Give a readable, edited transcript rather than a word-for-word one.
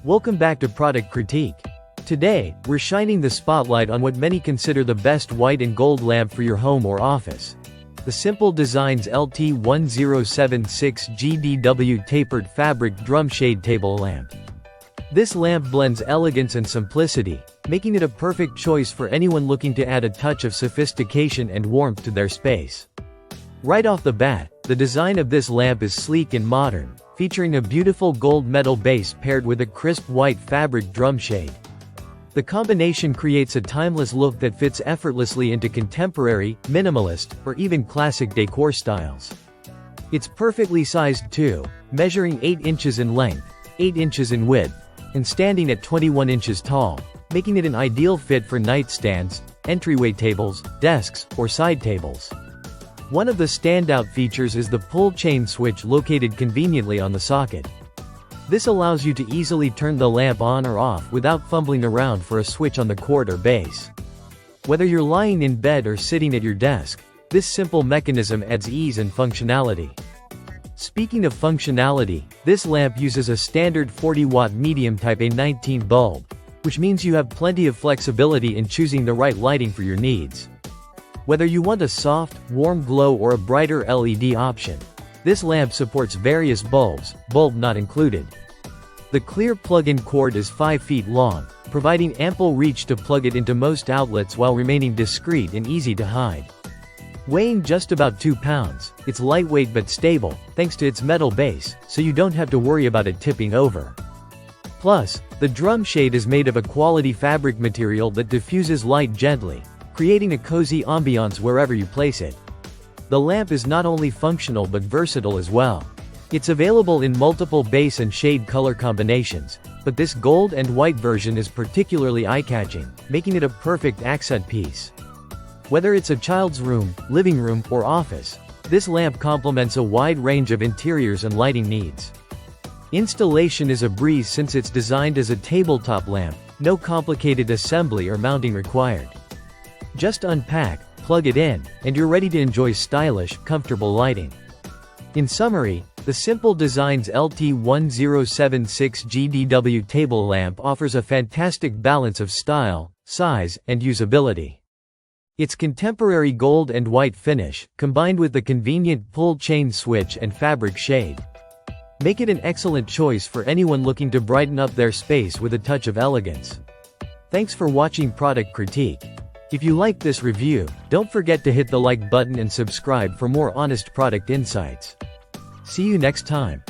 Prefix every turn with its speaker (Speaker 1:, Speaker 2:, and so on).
Speaker 1: Welcome back to Product Critique. Today, we're shining the spotlight on what many consider the best white and gold lamp for your home or office. The Simple Designs LT1076-GDW Tapered Fabric Drum Shade Table Lamp. This lamp blends elegance and simplicity, making it a perfect choice for anyone looking to add a touch of sophistication and warmth to their space. Right off the bat, the design of this lamp is sleek and modern, featuring a beautiful gold metal base paired with a crisp white fabric drum shade. The combination creates a timeless look that fits effortlessly into contemporary, minimalist, or even classic decor styles. It's perfectly sized too, measuring 8 inches in length, 8 inches in width, and standing at 21 inches tall, making it an ideal fit for nightstands, entryway tables, desks, or side tables. One of the standout features is the pull chain switch located conveniently on the socket. This allows you to easily turn the lamp on or off without fumbling around for a switch on the cord or base. Whether you're lying in bed or sitting at your desk, this simple mechanism adds ease and functionality. Speaking of functionality, this lamp uses a standard 40-watt medium type A19 bulb, which means you have plenty of flexibility in choosing the right lighting for your needs. Whether you want a soft, warm glow or a brighter LED option, this lamp supports various bulbs, bulb not included. The clear plug-in cord is 5 feet long, providing ample reach to plug it into most outlets while remaining discreet and easy to hide. Weighing just about 2 pounds, it's lightweight but stable, thanks to its metal base, so you don't have to worry about it tipping over. Plus, the drum shade is made of a quality fabric material that diffuses light gently, creating a cozy ambiance wherever you place it. The lamp is not only functional but versatile as well. It's available in multiple base and shade color combinations, but this gold and white version is particularly eye-catching, making it a perfect accent piece. Whether it's a child's room, living room, or office, this lamp complements a wide range of interiors and lighting needs. Installation is a breeze since it's designed as a tabletop lamp, no complicated assembly or mounting required. Just unpack, plug it in, and you're ready to enjoy stylish, comfortable lighting. In summary, the Simple Designs LT1076-GDW table lamp offers a fantastic balance of style, size, and usability. Its contemporary gold and white finish, combined with the convenient pull chain switch and fabric shade, make it an excellent choice for anyone looking to brighten up their space with a touch of elegance. Thanks for watching Product Critique. If you liked this review, don't forget to hit the like button and subscribe for more honest product insights. See you next time.